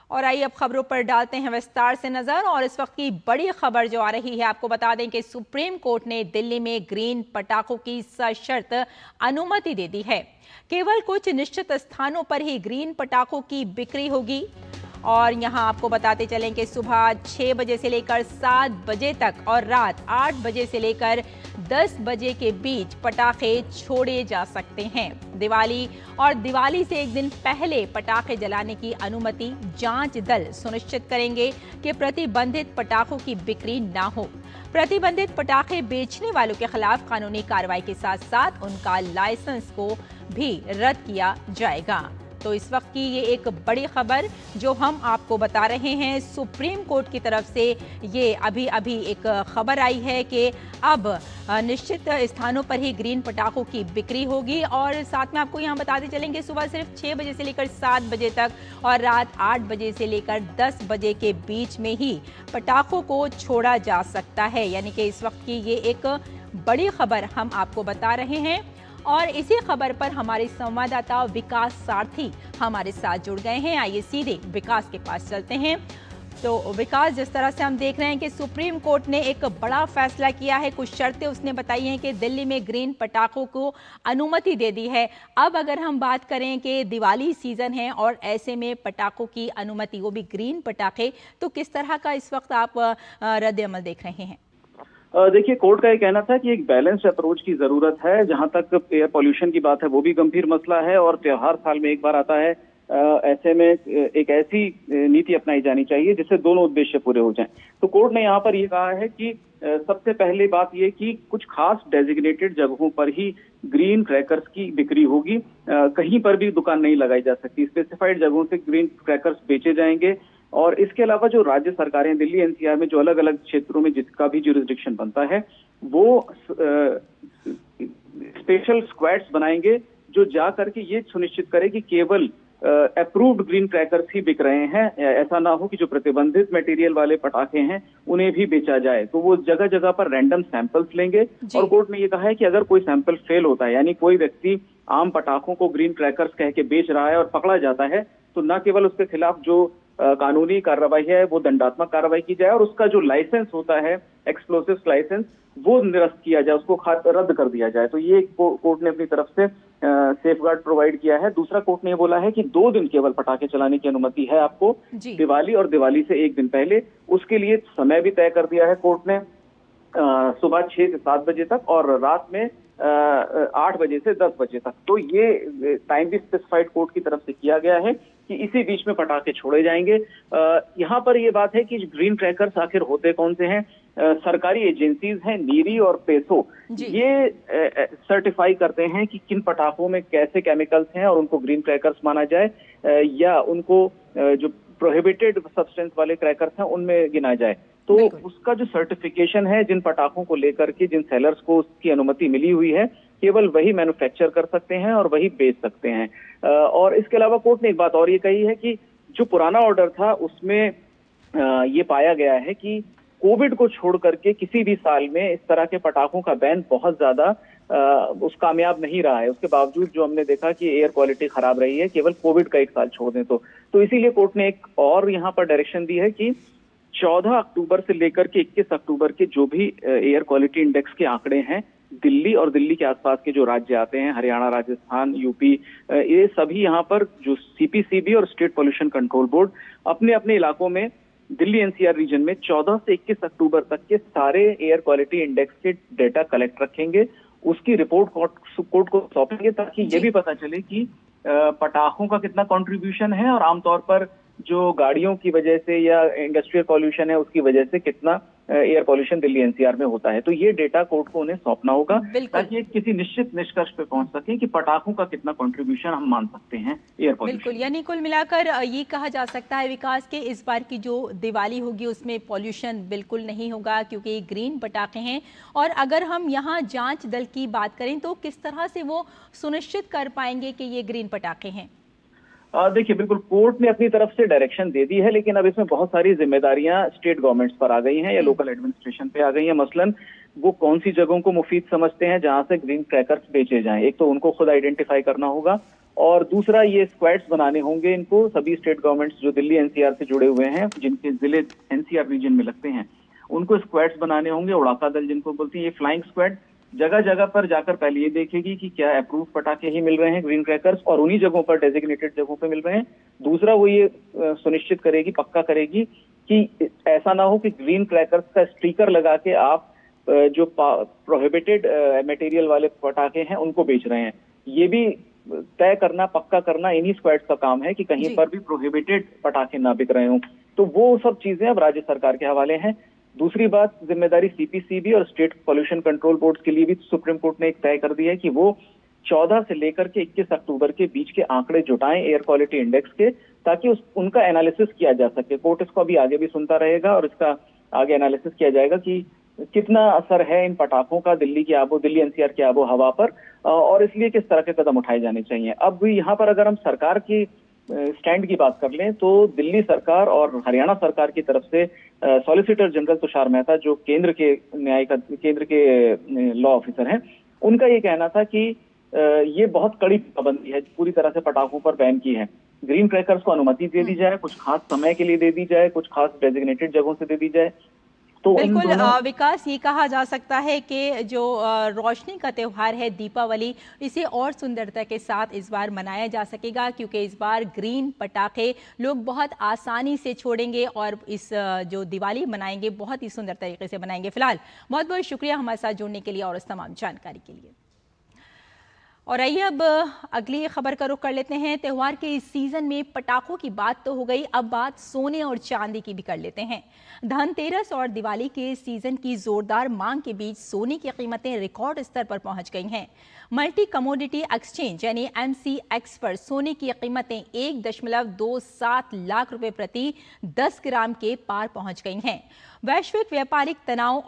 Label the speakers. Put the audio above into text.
Speaker 1: और आइए अब खबरों पर डालते हैं विस्तार से नजर। और इस वक्त की बड़ी खबर जो आ रही है, आपको बता दें कि सुप्रीम कोर्ट ने दिल्ली में ग्रीन पटाखों की सशर्त अनुमति दे दी है। केवल कुछ निश्चित स्थानों पर ही ग्रीन पटाखों की बिक्री होगी। और यहां आपको बताते चलें कि सुबह 6 बजे से लेकर 7 बजे तक और रात 8 बजे से लेकर 10 बजे के बीच पटाखे छोड़े जा सकते हैं। दिवाली और दिवाली से एक दिन पहले पटाखे जलाने की अनुमति जांच दल सुनिश्चित करेंगे कि प्रतिबंधित पटाखों की बिक्री ना हो। प्रतिबंधित पटाखे बेचने वालों के खिलाफ कानूनी कार्रवाई के साथ साथ उनका लाइसेंस को भी रद्द किया जाएगा। तो इस वक्त की ये एक बड़ी खबर जो हम आपको बता रहे हैं, सुप्रीम कोर्ट की तरफ से ये अभी एक खबर आई है कि अब निश्चित स्थानों पर ही ग्रीन पटाखों की बिक्री होगी। और साथ में आपको यहाँ बताते चलेंगे सुबह सिर्फ 6 बजे से लेकर 7 बजे तक और रात 8 बजे से लेकर 10 बजे के बीच में ही पटाखों को छोड़ा जा सकता है। यानी कि इस वक्त की ये एक बड़ी खबर हम आपको बता रहे हैं। और इसी खबर पर हमारे संवाददाता विकास सारथी हमारे साथ जुड़ गए हैं। आइए सीधे विकास के पास चलते हैं। तो विकास, जिस तरह से हम देख रहे हैं कि सुप्रीम कोर्ट ने एक बड़ा फैसला किया है, कुछ शर्तें उसने बताई हैं कि दिल्ली में ग्रीन पटाखों को अनुमति दे दी है। अब अगर हम बात करें कि दिवाली सीजन है और ऐसे में पटाखों की अनुमति, वो भी ग्रीन पटाखे, तो किस तरह का इस वक्त आप रद्द अमल देख रहे हैं?
Speaker 2: देखिए, कोर्ट का ये कहना था कि एक बैलेंस्ड अप्रोच की जरूरत है। जहां तक एयर पोल्यूशन की बात है वो भी गंभीर मसला है और त्योहार साल में एक बार आता है। ऐसे में एक ऐसी नीति अपनाई जानी चाहिए जिससे दोनों उद्देश्य पूरे हो जाएं। तो कोर्ट ने यहाँ पर ये कहा है कि सबसे पहले बात ये कि कुछ खास डेजिग्नेटेड जगहों पर ही ग्रीन क्रैकर्स की बिक्री होगी। कहीं पर भी दुकान नहीं लगाई जा सकती। स्पेसिफाइड जगहों से ग्रीन क्रैकर्स बेचे जाएंगे। और इसके अलावा जो राज्य सरकारें दिल्ली एनसीआर में जो अलग अलग क्षेत्रों में जिसका भी ज्यूरिसडिक्शन बनता है, वो स्पेशल स्क्वाड्स बनाएंगे जो जा करके ये सुनिश्चित करे कि केवल अप्रूव्ड ग्रीन क्रैकर्स ही बिक रहे हैं। ऐसा ना हो कि जो प्रतिबंधित मटेरियल वाले पटाखे हैं उन्हें भी बेचा जाए। तो वो जगह जगह पर रैंडम सैंपल्स लेंगे। और कोर्ट ने ये कहा है कि अगर कोई सैंपल फेल होता है, यानी कोई व्यक्ति आम पटाखों को ग्रीन क्रैकर्स कह के बेच रहा है और पकड़ा जाता है, तो न केवल उसके खिलाफ जो कानूनी कार्रवाई है वो दंडात्मक कार्रवाई की जाए और उसका जो लाइसेंस होता है, एक्सप्लोसिव लाइसेंस, वो निरस्त किया जाए, उसको रद्द कर दिया जाए। तो ये कोर्ट ने अपनी तरफ से सेफगार्ड प्रोवाइड किया है। दूसरा, कोर्ट ने बोला है कि 2 दिन केवल पटाखे चलाने की अनुमति है आपको, दिवाली और दिवाली से एक दिन पहले। उसके लिए समय भी तय कर दिया है कोर्ट ने, सुबह 6 से 7 बजे तक और रात में 8 बजे से 10 बजे तक। तो ये टाइम भी स्पेसिफाइड कोर्ट की तरफ से किया गया है कि इसी बीच में पटाखे छोड़े जाएंगे। यहाँ पर ये बात है कि ग्रीन क्रैकर्स आखिर होते कौन से हैं? सरकारी एजेंसीज हैं, नीरी और पेसो, ये सर्टिफाई करते हैं कि किन पटाखों में कैसे केमिकल्स हैं और उनको ग्रीन क्रैकर्स माना जाए या उनको जो प्रोहिबिटेड सब्सटेंस वाले क्रैकर्स हैं उनमें गिना जाए। तो उसका जो सर्टिफिकेशन है, जिन पटाखों को लेकर के जिन सेलर्स को उसकी अनुमति मिली हुई है, केवल वही मैन्युफैक्चर कर सकते हैं और वही बेच सकते हैं। और इसके अलावा कोर्ट ने एक बात और ये कही है कि जो पुराना ऑर्डर था उसमें ये पाया गया है कि कोविड को छोड़ करके किसी भी साल में इस तरह के पटाखों का बैन बहुत ज्यादा उस कामयाब नहीं रहा है। उसके बावजूद जो हमने देखा कि एयर क्वालिटी खराब रही है, केवल कोविड का एक साल छोड़ दें तो इसीलिए कोर्ट ने एक और यहाँ पर डायरेक्शन दी है कि 14 अक्टूबर से लेकर के 21 अक्टूबर के जो भी एयर क्वालिटी इंडेक्स के आंकड़े हैं, दिल्ली और दिल्ली के आसपास के जो राज्य आते हैं, हरियाणा, राजस्थान, यूपी, ये सभी यहाँ पर जो सीपीसीबी और स्टेट पॉल्यूशन कंट्रोल बोर्ड अपने अपने इलाकों में दिल्ली एनसीआर रीजन में 14 से 21 अक्टूबर तक के सारे एयर क्वालिटी इंडेक्स के डेटा कलेक्ट रखेंगे। उसकी रिपोर्ट कोर्ट को सौंपेंगे ताकि ये भी पता चले कि पटाखों का कितना कंट्रीब्यूशन है और आमतौर पर जो गाड़ियों की वजह से या इंडस्ट्रियल पॉल्यूशन है उसकी वजह से कितना एयर पॉल्यूशन दिल्ली एनसीआर में होता है। तो ये डेटा कोर्ट को उन्हें सौंपना होगा ताकि किसी निश्चित निष्कर्ष पे पहुंच सके कि पटाखों का कितना कंट्रीब्यूशन हम मान सकते हैं एयर पॉल्यूशन।
Speaker 1: बिल्कुल, यानी कुल मिलाकर ये कहा जा सकता है विकास के इस बार की जो दिवाली होगी उसमें पॉल्यूशन बिल्कुल नहीं होगा क्योंकि ग्रीन पटाखे हैं। और अगर हम यहाँ जांच दल की बात करें तो किस तरह से वो सुनिश्चित कर पाएंगे कि ये ग्रीन पटाखे हैं?
Speaker 2: देखिए, बिल्कुल कोर्ट ने अपनी तरफ से डायरेक्शन दे दी है, लेकिन अब इसमें बहुत सारी जिम्मेदारियां स्टेट गवर्नमेंट्स पर आ गई हैं या लोकल एडमिनिस्ट्रेशन पे आ गई हैं। मसलन वो कौन सी जगहों को मुफीद समझते हैं जहां से ग्रीन क्रैकर्स बेचे जाएं। एक तो उनको खुद आइडेंटिफाई करना होगा, और दूसरा ये स्क्वाड्स बनाने होंगे इनको। सभी स्टेट गवर्नमेंट्स जो दिल्ली एनसीआर से जुड़े हुए हैं, जिनके जिले एनसीआर रीजन में लगते हैं, उनको स्क्वाड्स बनाने होंगे। उड़ाका दल जिनको बोलती है, ये फ्लाइंग स्क्वाड जगह जगह पर जाकर पहले ये देखेगी कि क्या अप्रूव पटाखे ही मिल रहे हैं ग्रीन क्रैकर्स, और उन्हीं जगहों पर, डेजिग्नेटेड जगहों पर मिल रहे हैं। दूसरा वो ये सुनिश्चित करेगी, पक्का करेगी कि ऐसा ना हो कि ग्रीन क्रैकर्स का स्टिकर लगा के आप जो प्रोहिबिटेड मटेरियल वाले पटाखे हैं उनको बेच रहे हैं। ये भी तय करना, पक्का करना इन्हीं स्क्वाड्स का काम है कि कहीं पर भी प्रोहिबिटेड पटाखे ना बिक रहे हों। तो वो सब चीजें अब राज्य सरकार के हवाले हैं। दूसरी बात, जिम्मेदारी सीपीसीबी और स्टेट पॉल्यूशन कंट्रोल बोर्ड के लिए भी सुप्रीम कोर्ट ने एक तय कर दिया है कि वो 14 से लेकर के 21 अक्टूबर के बीच के आंकड़े जुटाएं एयर क्वालिटी इंडेक्स के, ताकि उनका एनालिसिस किया जा सके। कोर्ट इसको अभी आगे भी सुनता रहेगा और इसका आगे एनालिसिस किया जाएगा कि कितना असर है इन पटाखों का दिल्ली एनसीआर की आबो हवा पर, और इसलिए किस तरह के कदम उठाए जाने चाहिए। अब यहाँ पर अगर हम सरकार की स्टैंड की बात कर लें, तो दिल्ली सरकार और हरियाणा सरकार की तरफ से सॉलिसिटर जनरल तुषार मेहता, जो केंद्र के लॉ ऑफिसर हैं, उनका ये कहना था कि ये बहुत कड़ी पाबंदी है, पूरी तरह से पटाखों पर बैन की है। ग्रीन क्रैकर्स को अनुमति दे दी जाए, कुछ खास समय के लिए दे दी जाए, कुछ खास डेजिग्नेटेड जगहों से दे दी जाए। तो
Speaker 1: बिल्कुल विकास, ये कहा जा सकता है कि जो रोशनी का त्यौहार है दीपावली, इसे और सुंदरता के साथ इस बार मनाया जा सकेगा, क्योंकि इस बार ग्रीन पटाखे लोग बहुत आसानी से छोड़ेंगे और इस जो दिवाली मनाएंगे बहुत ही सुंदर तरीके से मनाएंगे। फिलहाल बहुत बहुत शुक्रिया हमारे साथ जुड़ने के लिए और इस तमाम जानकारी के लिए। और आइए अब अगली खबर का रुख कर लेते हैं। त्यौहार के इस सीजन में पटाखों की बात तो हो गई, अब बात सोने और चांदी की भी कर लेते हैं। धनतेरस और दिवाली के सीजन की जोरदार मांग के बीच सोने की कीमतें रिकॉर्ड स्तर पर पहुंच गई हैं। मल्टी कमोडिटी एक्सचेंज यानी MCX पर सोने की कीमतें 1.27 लाख रुपए प्रति 10 ग्राम के पार पहुंच गई हैं। वैश्विक व्यापारिक तनाव और